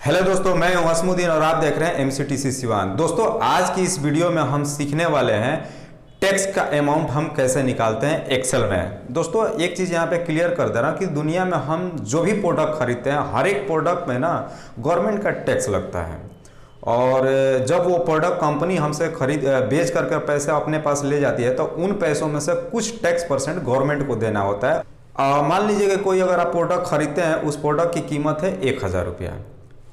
Hello दोस्तों, मैं हूं असमुद्दीन और आप देख रहे हैं एमसीटीसी सिवान। दोस्तों, आज की इस वीडियो में हम सीखने वाले हैं टैक्स का अमाउंट हम कैसे निकालते हैं एक्सेल में। दोस्तों, एक चीज़ यहाँ पे क्लियर कर दे रहा हूँ कि दुनिया में हम जो भी प्रोडक्ट खरीदते हैं हर एक प्रोडक्ट में ना गवर्नमेंट का टैक्स लगता है। और जब वो प्रोडक्ट कंपनी हमसे खरीद बेच करके पैसे अपने पास ले जाती है तो उन पैसों में से कुछ टैक्स परसेंट गवर्नमेंट को देना होता है। मान लीजिए कि कोई अगर आप प्रोडक्ट खरीदते हैं, उस प्रोडक्ट की कीमत है 1,000 रुपया,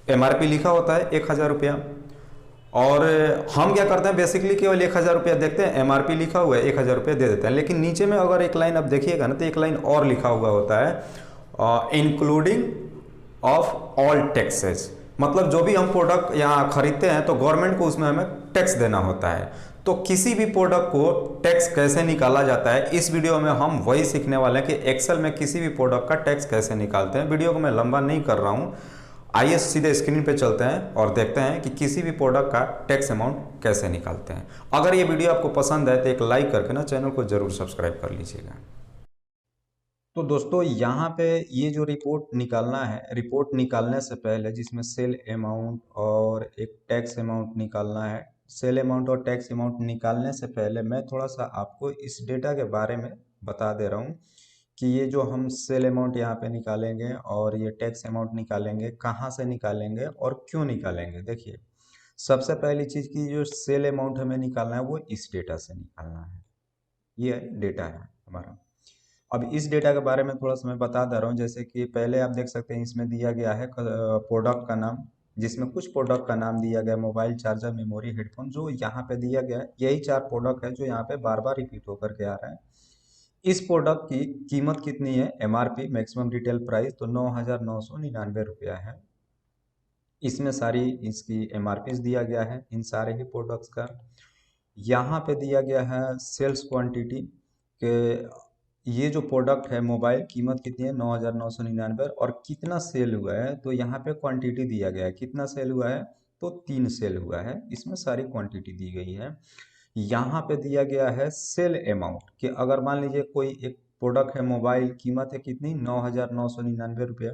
एमआरपी लिखा होता है 1,000 रुपया। और हम क्या करते हैं, बेसिकली केवल 1,000 रुपया देखते हैं, एमआरपी लिखा हुआ है 1,000 रुपया दे देते हैं। लेकिन नीचे में अगर एक लाइन आप देखिएगा ना, तो एक लाइन और लिखा हुआ होता है इंक्लूडिंग ऑफ ऑल टैक्सेस। मतलब जो भी हम प्रोडक्ट यहाँ खरीदते हैं तो गवर्नमेंट को उसमें हमें टैक्स देना होता है। तो किसी भी प्रोडक्ट को टैक्स कैसे निकाला जाता है, इस वीडियो में हम वही सीखने वाले हैं कि एक्सेल में किसी भी प्रोडक्ट का टैक्स कैसे निकालते हैं। वीडियो को मैं लंबा नहीं कर रहा हूँ, आइए सीधे स्क्रीन पे चलते हैं और देखते हैं कि किसी भी प्रोडक्ट का टैक्स अमाउंट कैसे निकालते हैं। अगर ये वीडियो आपको पसंद है तो एक लाइक करके ना चैनल को जरूर सब्सक्राइब कर लीजिएगा। तो दोस्तों, यहाँ पे ये जो रिपोर्ट निकालना है, रिपोर्ट निकालने से पहले जिसमें सेल अमाउंट और एक टैक्स अमाउंट निकालना है, सेल अमाउंट और टैक्स अमाउंट निकालने से पहले मैं थोड़ा सा आपको इस डेटा के बारे में बता दे रहा हूँ कि ये जो हम सेल अमाउंट यहाँ पे निकालेंगे और ये टैक्स अमाउंट निकालेंगे, कहाँ से निकालेंगे और क्यों निकालेंगे। देखिए, सबसे पहली चीज़ की जो सेल अमाउंट हमें निकालना है वो इस डेटा से निकालना है। ये डेटा है हमारा। अब इस डेटा के बारे में थोड़ा सा मैं बता दे रहा हूँ। जैसे कि पहले आप देख सकते हैं, इसमें दिया गया है प्रोडक्ट का नाम, जिसमें कुछ प्रोडक्ट का नाम दिया गया, मोबाइल चार्जर, मेमोरी, हेडफोन, जो यहाँ पे दिया गया है यही चार प्रोडक्ट है जो यहाँ पे बार बार रिपीट होकर के आ रहा है। इस प्रोडक्ट की कीमत कितनी है, एमआरपी मैक्सिमम रिटेल प्राइस, तो 9,999 रुपया है। इसमें सारी इसकी एमआरपी दिया गया है इन सारे ही प्रोडक्ट्स का। यहाँ पे दिया गया है सेल्स क्वांटिटी के, ये जो प्रोडक्ट है मोबाइल, कीमत कितनी है 9,999, और कितना सेल हुआ है तो यहाँ पे क्वांटिटी दिया गया है, कितना सेल हुआ है तो 3 सेल हुआ है, इसमें सारी क्वांटिटी दी गई है। यहाँ पे दिया गया है सेल अमाउंट कि अगर मान लीजिए कोई एक प्रोडक्ट है मोबाइल, कीमत है कितनी 9,999 रुपया,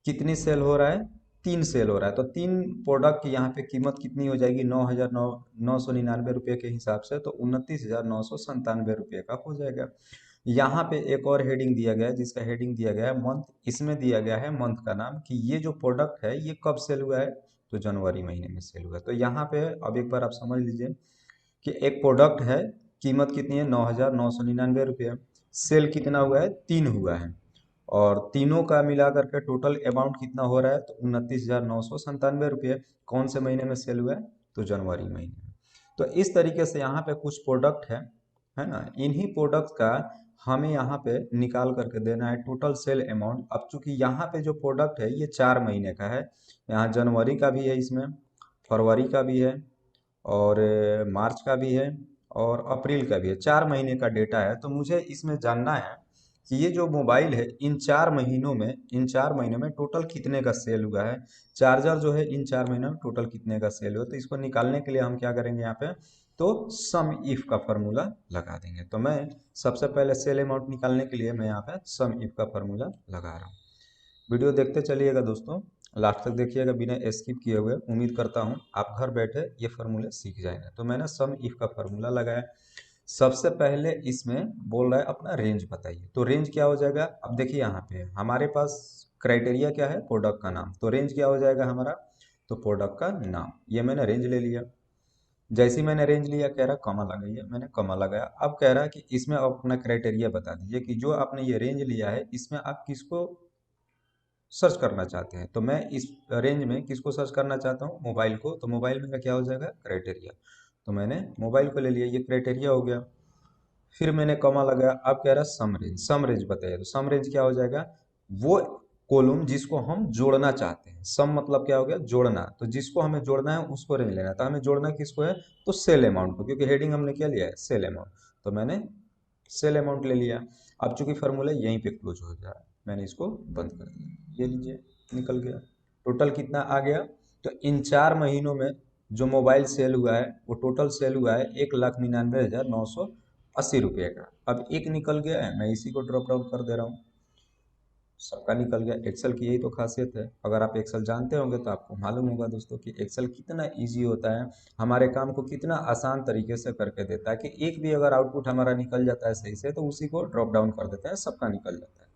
कितनी सेल हो रहा है, 3 सेल हो रहा है, तो 3 प्रोडक्ट की यहाँ पे कीमत कितनी हो जाएगी 9,999 रुपये के हिसाब से, तो 29,997 रुपये का हो जाएगा। यहाँ पे एक और हेडिंग दिया गया है जिसका हेडिंग दिया गया है मंथ। इसमें दिया गया है मंथ का नाम कि ये जो प्रोडक्ट है ये कब सेल हुआ है, तो जनवरी महीने में सेल हुआ है। तो यहाँ पे अब एक बार आप समझ लीजिए कि एक प्रोडक्ट है, कीमत कितनी है 9,999 रुपये, सेल कितना हुआ है, 3 हुआ है, और तीनों का मिला करके टोटल अमाउंट कितना हो रहा है तो 29,997 रुपये। कौन से महीने में सेल हुआ है, तो जनवरी महीने में। तो इस तरीके से यहाँ पे कुछ प्रोडक्ट है ना, इन्हीं प्रोडक्ट का हमें यहाँ पे निकाल करके देना है टोटल सेल अमाउंट। अब चूंकि यहाँ पे जो प्रोडक्ट है ये 4 महीने का है, यहाँ जनवरी का भी है, इसमें फरवरी का भी है, और मार्च का भी है, और अप्रैल का भी है। 4 महीने का डेटा है। तो मुझे इसमें जानना है कि ये जो मोबाइल है इन 4 महीनों में टोटल कितने का सेल हुआ है, चार्जर जो है इन 4 महीनों में टोटल कितने का सेल हुआ। तो इसको निकालने के लिए हम क्या करेंगे, यहाँ पे तो सम इफ का फॉर्मूला लगा देंगे। तो मैं सबसे पहले सेल अमाउंट निकालने के लिए मैं यहाँ पे सम इफ का फॉर्मूला लगा रहा हूँ। वीडियो देखते चलिएगा दोस्तों, लास्ट तक देखिएगा बिना स्किप किए हुए। उम्मीद करता हूँ आप घर बैठे ये फार्मूले सीख जाएंगे। तो मैंने सम इफ का फार्मूला लगाया। सबसे पहले इसमें बोल रहा है अपना रेंज बताइए, तो रेंज क्या हो जाएगा। अब देखिए यहाँ पे हमारे पास क्राइटेरिया क्या है, प्रोडक्ट का नाम, तो रेंज क्या हो जाएगा हमारा, तो प्रोडक्ट का नाम, ये मैंने रेंज ले लिया। जैसे ही मैंने रेंज लिया, कह रहा कॉमा लगाइए, मैंने कॉमा लगाया। अब कह रहा है कि इसमें आप अपना क्राइटेरिया बता दीजिए कि जो आपने ये रेंज लिया है इसमें आप किसको सर्च करना चाहते हैं। तो मैं इस रेंज में किसको सर्च करना चाहता हूँ, मोबाइल को, तो मोबाइल में क्या हो जाएगा, क्राइटेरिया। तो मैंने मोबाइल को ले लिया, ये क्राइटेरिया हो गया। फिर मैंने कॉमा लगाया। अब कह रहा है सम रेंज, सम रेंज बताइए, तो सम रेंज क्या हो जाएगा, वो कॉलम जिसको हम जोड़ना चाहते हैं। सम मतलब क्या हो गया, जोड़ना, तो जिसको हमें जोड़ना है उसको रेंज लेना है। तो हमें जोड़ना किसको है, तो सेल अमाउंट को, क्योंकि हेडिंग हमने क्या लिया है, सेल अमाउंट। तो मैंने सेल अमाउंट ले लिया। अब चूंकि फार्मूला यहीं पे क्लोज हो जा रहा है, मैंने इसको बंद कर दिया। ये लीजिए, निकल गया। टोटल कितना आ गया, तो इन 4 महीनों में जो मोबाइल सेल हुआ है वो टोटल सेल हुआ है 1,99,980 रुपये का। अब एक निकल गया है, मैं इसी को ड्रॉप डाउन कर दे रहा हूँ। सबका निकल गया। एक्सेल की यही तो खासियत है। अगर आप एक्सेल जानते होंगे तो आपको मालूम होगा दोस्तों कि एक्सेल कितना इजी होता है, हमारे काम को कितना आसान तरीके से करके देता है कि एक भी अगर आउटपुट हमारा निकल जाता है सही से तो उसी को ड्रॉप डाउन कर देते हैं, सबका निकल जाता है।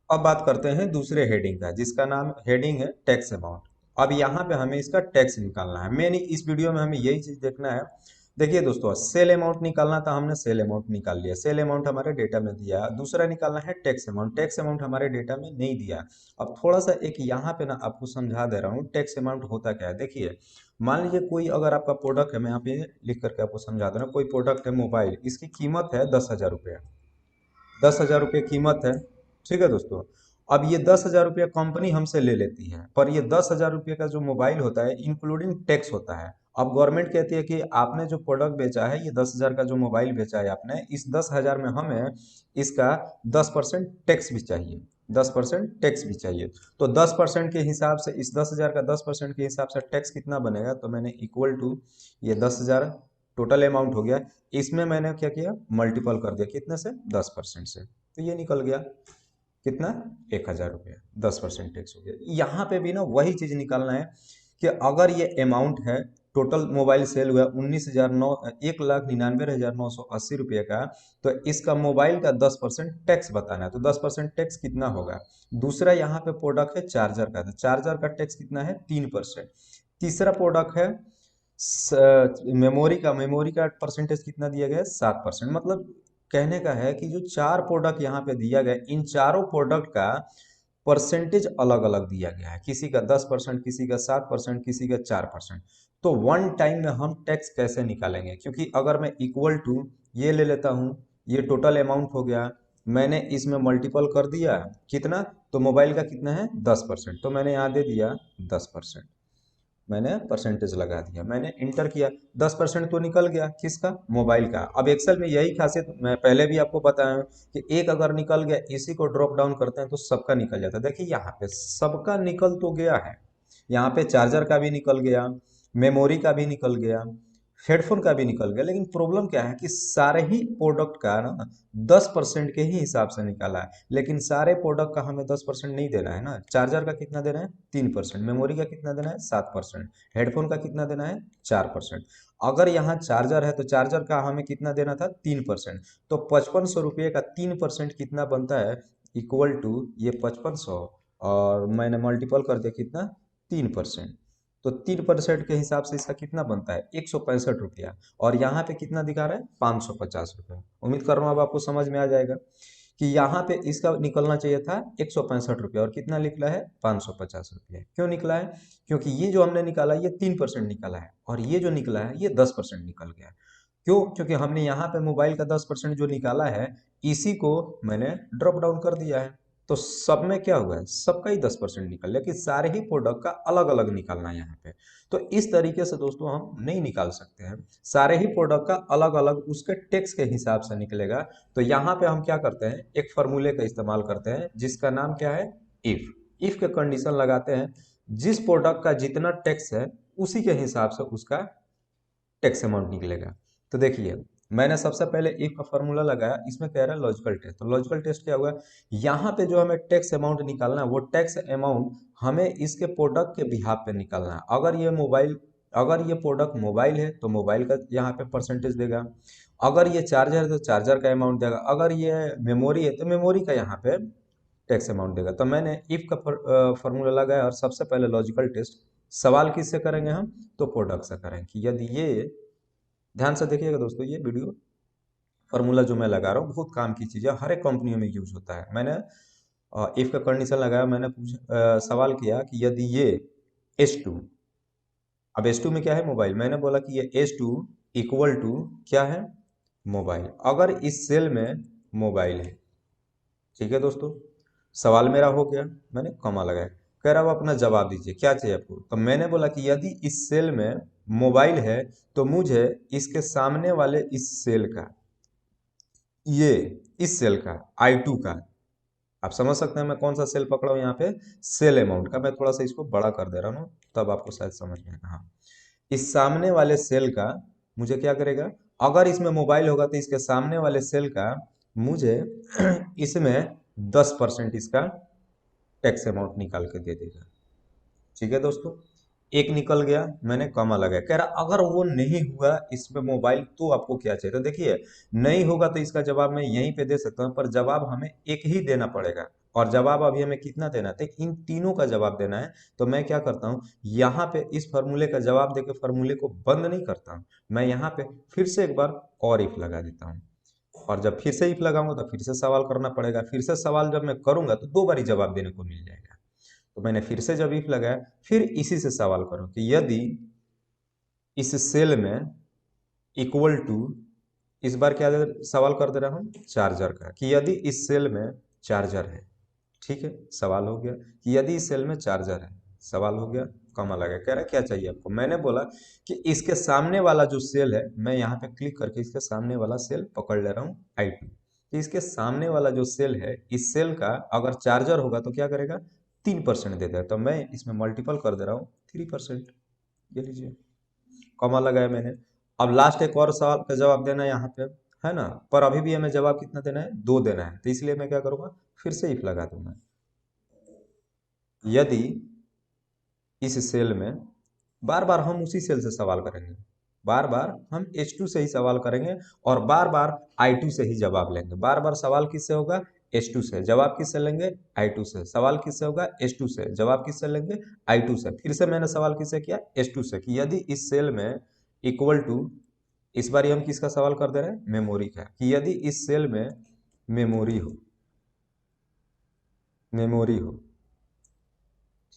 अब बात करते हैं दूसरे हेडिंग का, जिसका नाम हेडिंग है टैक्स अमाउंट। अब यहाँ पे हमें इसका टैक्स निकालना है। मेन इस वीडियो में हमें यही चीज देखना है। देखिए दोस्तों, सेल अमाउंट निकालना था, हमने सेल अमाउंट निकाल लिया, सेल अमाउंट हमारे डेटा में दिया। दूसरा निकालना है टैक्स अमाउंट, टैक्स अमाउंट हमारे डेटा में नहीं दिया। अब थोड़ा सा एक यहाँ पे ना आपको समझा दे रहा हूँ टैक्स अमाउंट होता क्या है। देखिए, मान लीजिए कोई अगर आपका प्रोडक्ट है, मैं यहाँ पे लिख करके आपको समझा दे रहा हूँ। कोई प्रोडक्ट है मोबाइल, इसकी कीमत है 10,000 रुपये, 10,000 रुपये कीमत है। ठीक है दोस्तों, अब ये 10,000 रुपये कंपनी हमसे ले लेती है, पर ये 10,000 रुपये का जो मोबाइल होता है इंक्लूडिंग टैक्स होता है। अब गवर्नमेंट कहती है कि आपने जो प्रोडक्ट बेचा है, ये 10,000 का जो मोबाइल बेचा है आपने, इस 10,000 में हमें इसका 10% टैक्स भी चाहिए, 10% टैक्स भी चाहिए। तो 10% के हिसाब से, इस 10,000 का 10% के हिसाब से टैक्स कितना बनेगा, तो मैंने इक्वल टू ये 10,000 टोटल अमाउंट हो गया, इसमें मैंने क्या किया, मल्टीपल कर दिया, कितने से, 10% से। तो ये निकल गया कितना, 1,000 रुपये, 10% टैक्स हो गया। यहाँ पे भी ना वही चीज निकालना है कि अगर ये अमाउंट है, टोटल मोबाइल सेल हुआ 1,99,980 रुपये का, तो इसका मोबाइल का 10% टैक्स बताना है। तो 10% टैक्स कितना होगा। दूसरा यहाँ पे प्रोडक्ट है चार्जर का, तो चार्जर का टैक्स कितना है, 3%। तीसरा प्रोडक्ट है मेमोरी का परसेंटेज कितना दिया गया है, 7%। मतलब कहने का है कि जो चार प्रोडक्ट यहाँ पे दिया गया, इन चारों प्रोडक्ट का परसेंटेज अलग अलग दिया गया है, किसी का 10%, किसी का 7%, किसी का 4%। तो वन टाइम में हम टैक्स कैसे निकालेंगे, क्योंकि अगर मैं इक्वल टू ये ले लेता हूँ, ये टोटल अमाउंट हो गया, मैंने इसमें मल्टीपल कर दिया कितना, तो मोबाइल का कितना है, 10%, तो मैंने यहाँ दे दिया 10%, मैंने परसेंटेज लगा दिया, मैंने इंटर किया, 10% तो निकल गया, किसका, मोबाइल का। अब एक्सेल में यही खासियत, मैं पहले भी आपको बताया कि एक अगर निकल गया, इसी को ड्रॉप डाउन करते हैं तो सबका निकल जाता है। देखिए यहाँ पे सबका निकल तो गया है, यहाँ पे चार्जर का भी निकल गया, मेमोरी का भी निकल गया, हेडफोन का भी निकल गया, लेकिन प्रॉब्लम क्या है कि सारे ही प्रोडक्ट का ना 10% के ही हिसाब से निकाला है, लेकिन सारे प्रोडक्ट का हमें 10% नहीं देना है ना। चार्जर का कितना देना है, 3%, मेमोरी का कितना देना है, 7%, हेडफोन का कितना देना है, 4%। अगर यहाँ चार्जर है तो चार्जर का हमें कितना देना था, 3%। तो 5,500 रुपये का 3% कितना बनता है, इक्वल टू ये 5,500 और मैंने मल्टीपल कर दिया कितना, 3%। तो 3% के हिसाब से इसका कितना बनता है, 165 रुपया। और यहाँ पे कितना दिखा रहा है, 550 रुपये। उम्मीद कर रहा हूँ अब आपको समझ में आ जाएगा कि यहाँ पे इसका निकलना चाहिए था 165 रुपया, और कितना निकला है, 550 रुपये। क्यों निकला है, क्योंकि ये जो हमने निकाला ये 3% निकला है, और ये जो निकला है ये 10% निकल गया। क्यों, क्योंकि हमने यहाँ पे मोबाइल का 10% जो निकाला है, इसी को मैंने ड्रॉप डाउन कर दिया है। तो सब में क्या हुआ है, सबका ही 10% निकल, लेकिन सारे ही प्रोडक्ट का अलग अलग निकालना है यहाँ पे। तो इस तरीके से दोस्तों हम नहीं निकाल सकते हैं, सारे ही प्रोडक्ट का अलग अलग उसके टैक्स के हिसाब से निकलेगा। तो यहाँ पे हम क्या करते हैं, एक फॉर्मूले का इस्तेमाल करते हैं जिसका नाम क्या है, इफ के कंडीशन लगाते हैं, जिस प्रोडक्ट का जितना टैक्स है उसी के हिसाब से उसका टैक्स अमाउंट निकलेगा। तो देखिए, मैंने सबसे पहले इफ का फॉर्मूला लगाया, इसमें कह रहा है लॉजिकल टेस्ट। तो लॉजिकल टेस्ट क्या हुआ, यहाँ पे जो हमें टैक्स अमाउंट निकालना है, वो टैक्स अमाउंट हमें इसके प्रोडक्ट के बिहाफ पे निकालना है। अगर ये प्रोडक्ट मोबाइल है तो मोबाइल का यहाँ पे परसेंटेज देगा, अगर ये चार्जर है तो चार्जर का अमाउंट देगा, अगर ये मेमोरी है तो मेमोरी का यहाँ पे टैक्स अमाउंट देगा। तो मैंने इफ का फॉर्मूला लगाया, और सबसे पहले लॉजिकल टेस्ट सवाल किससे करेंगे हम, तो प्रोडक्ट से करेंगे कि यदि ये, ध्यान से देखिएगा दोस्तों, ये वीडियो फार्मूला जो मैं लगा रहा हूँ बहुत काम की चीज़ है, हर एक कंपनियों में यूज होता है। मैंने इफ का कंडीशन लगाया, मैंने सवाल किया कि यदि ये S2, अब S2 में क्या है, मोबाइल, मैंने बोला कि ये S2 इक्वल टू क्या है, मोबाइल, अगर इस सेल में मोबाइल है। ठीक है दोस्तों, सवाल मेरा हो गया, मैंने कॉमा लगाया, कह रहा अब अपना जवाब दीजिए क्या चाहिए आपको। तो मैंने बोला कि यदि इस सेल में मोबाइल है तो मुझे इसके सामने वाले इस सेल का, ये इस सेल का I2 का, आप समझ सकते हैं मैं कौन सा सेल पकड़ा हूं यहाँ पे, सेल अमाउंट का। मैं थोड़ा सा इसको बड़ा कर दे रहा हूँ तब आपको शायद समझ में आएगा। हाँ, इस सामने वाले सेल का मुझे क्या करेगा, अगर इसमें मोबाइल होगा तो इसके सामने वाले सेल का मुझे इसमें 10% इसका टैक्स अमाउंट निकाल के दे देगा। ठीक है दोस्तों, एक निकल गया, मैंने कॉमा लगाया। कह रहा अगर वो नहीं हुआ इसमें मोबाइल तो आपको क्या चाहिए। तो देखिए नहीं होगा तो इसका जवाब मैं यहीं पे दे सकता हूँ, पर जवाब हमें एक ही देना पड़ेगा और जवाब अभी हमें कितना देना है, इन तीनों का जवाब देना है। तो मैं क्या करता हूँ, यहाँ पे इस फॉर्मूले का जवाब देकर फॉर्मूले को बंद नहीं करता हूँ, मैं यहाँ पे फिर से एक बार और इफ लगा देता हूँ। और जब फिर से इफ लगाऊंगा तो फिर से सवाल करना पड़ेगा, फिर से सवाल जब मैं करूंगा तो 2 बारी जवाब देने को मिल जाएगा। तो मैंने फिर से जब इफ लगाया, फिर इसी से सवाल करो कि यदि इस सेल में इक्वल टू, इस बार क्या सवाल कर दे रहा हूं चार्जर का, कि यदि इस सेल में चार्जर है। ठीक है, सवाल हो गया कि यदि इस सेल में चार्जर है, सवाल हो गया, कॉमा लगा। कह रहा क्या चाहिए आपको, मैंने बोला कि इसके सामने वाला जो सेल है, मैं यहाँ पे क्लिक करके इसके सामने वाला सेल पकड़ ले रहा हूँ I2। तो इसके सामने वाला जो सेल है, इस सेल का अगर चार्जर होगा तो क्या करेगा, 3% दे देगा। तो मैं इसमें मल्टीपल कर दे रहा हूँ 3%, ये लीजिए, कॉमा लगाया मैंने। अब लास्ट एक और सवाल का जवाब देना है यहाँ पे, है ना, पर अभी भी हमें जवाब कितना देना है, 2 देना है। तो इसलिए मैं क्या करूँगा, फिर से इफ लगा दूंगा। यदि इस सेल में, बार बार हम उसी सेल से सवाल करेंगे, बार बार हम H2 से ही सवाल करेंगे और बार बार I2 से ही जवाब लेंगे। बार बार सवाल किससे होगा, H2 से, जवाब किससे लेंगे, I2 से, सवाल किससे होगा, H2 से, जवाब किससे लेंगे, I2 से। फिर से मैंने सवाल किससे किया, H2 से, कि यदि इस सेल में इक्वल टू, इस बार हम किसका सवाल कर दे रहे हैं, मेमोरी का, कि यदि इस सेल में मेमोरी हो, मेमोरी हो।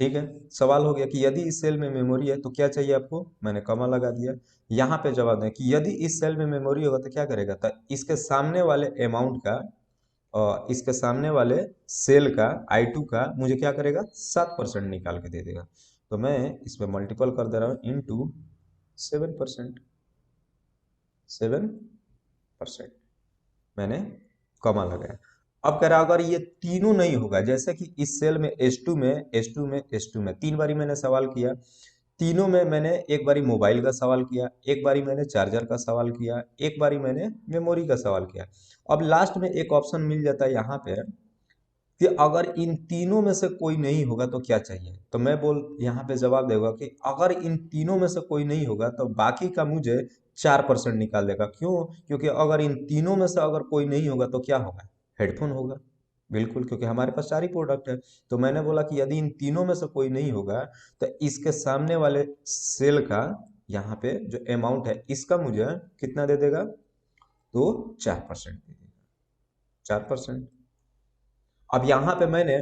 ठीक है, सवाल हो गया कि यदि इस सेल में मेमोरी है तो क्या चाहिए आपको, मैंने कॉमा लगा दिया। यहाँ पे जवाब दें कि यदि इस सेल में मेमोरी होगा तो क्या करेगा, तो इसके सामने वाले अमाउंट का और इसके सामने वाले सेल का I2 का मुझे क्या करेगा, 7% निकाल के दे देगा। तो मैं इसमें मल्टीपल कर दे रहा हूँ इंटू 7%, 7%, मैंने कॉमा लगाया। अब कह रहा अगर ये तीनों नहीं होगा, जैसे कि इस सेल में H2 में H2 में H2 में 3 बारी मैंने सवाल किया, तीनों में मैंने एक बारी मोबाइल का सवाल किया, एक बारी मैंने चार्जर का सवाल किया, एक बारी मैंने मेमोरी का सवाल किया। अब लास्ट में एक ऑप्शन मिल जाता है यहाँ पे कि अगर इन तीनों में से कोई नहीं होगा तो क्या चाहिए। तो मैं यहाँ पे जवाब देगा कि अगर इन तीनों में से कोई नहीं होगा तो बाकी का मुझे 4% निकाल देगा। क्यों, क्योंकि अगर इन तीनों में से अगर कोई नहीं होगा तो क्या होगा, हेडफोन होगा। बिल्कुल, क्योंकि हमारे पास 4 ही प्रोडक्ट है। तो मैंने बोला कि यदि इन तीनों में से कोई नहीं होगा तो इसके सामने वाले सेल का यहाँ पे जो अमाउंट है इसका मुझे कितना दे देगा, तो 4% दे देगा, 4%। अब यहाँ पे मैंने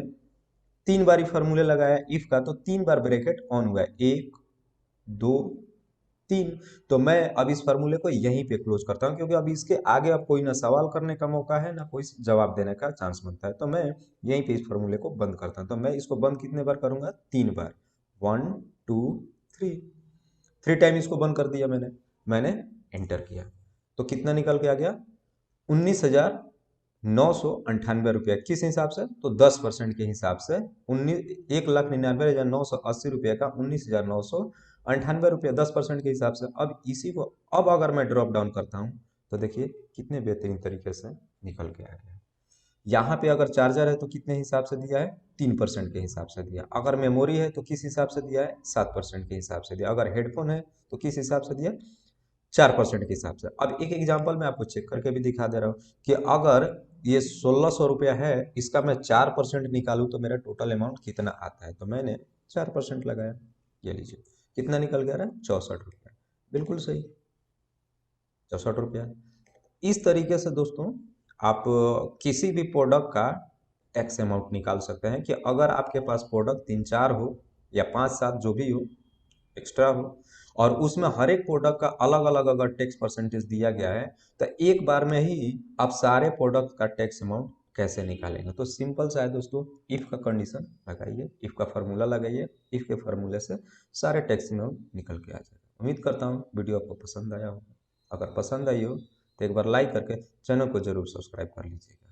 3 बारी फॉर्मूले लगाया इफ का, तो 3 बार ब्रैकेट ऑन हुआ है, 1 2 3। तो मैं अब इस फार्मूले को यहीं पे क्लोज करता हूं, क्योंकि अब इसके आगे अब कोई ना सवाल करने का मौका है ना कोई जवाब देने का चांस बनता है। तो मैं यहीं पे इस फार्मूले को बंद करता हूं। तो मैं इसको बंद कितने बार करूंगा, 3 बार, 1 2 3, 3 टाइम इसको बंद कर दिया मैंने एंटर किया। तो कितना निकल के आ गया, 19,998 रुपया। किस हिसाब से, तो 10% के हिसाब से 1,99,980 रुपये का 19,998 रुपया 10% के हिसाब से। अब इसी को अब अगर मैं ड्रॉप डाउन करता हूं तो देखिए कितने बेहतरीन तरीके से निकल के आ गया। यहाँ पे अगर चार्जर है तो कितने हिसाब से दिया है, 3% के हिसाब से दिया। अगर मेमोरी है तो किस हिसाब से दिया है, 7% के हिसाब से दिया। अगर हेडफोन है तो किस हिसाब से दिया, 4% के हिसाब से। अब एक एग्जांपल मैं आपको चेक करके भी दिखा दे रहा हूँ कि अगर ये 1600 रुपया है, इसका मैं 4% निकालूं तो मेरा टोटल अमाउंट कितना आता है। तो मैंने 4% लगाया, ये लीजिए कितना निकल गया रहा, 64 रुपया। बिल्कुल सही, 64 रुपया। इस तरीके से दोस्तों आप किसी भी प्रोडक्ट का टैक्स अमाउंट निकाल सकते हैं कि अगर आपके पास प्रोडक्ट 3-4 हो या 5-7 जो भी हो, एक्स्ट्रा हो, और उसमें हर एक प्रोडक्ट का अलग अलग अगर टैक्स परसेंटेज दिया गया है तो एक बार में ही आप सारे प्रोडक्ट का टैक्स अमाउंट कैसे निकालेंगे। तो सिंपल सा है दोस्तों, इफ का कंडीशन लगाइए, इफ का फार्मूला लगाइए, इफ के फार्मूले से सारे टैक्स अमाउंट निकल के आ जाएगा। उम्मीद करता हूँ वीडियो आपको पसंद आया होगा। अगर पसंद आई हो तो एक बार लाइक करके चैनल को जरूर सब्सक्राइब कर लीजिएगा।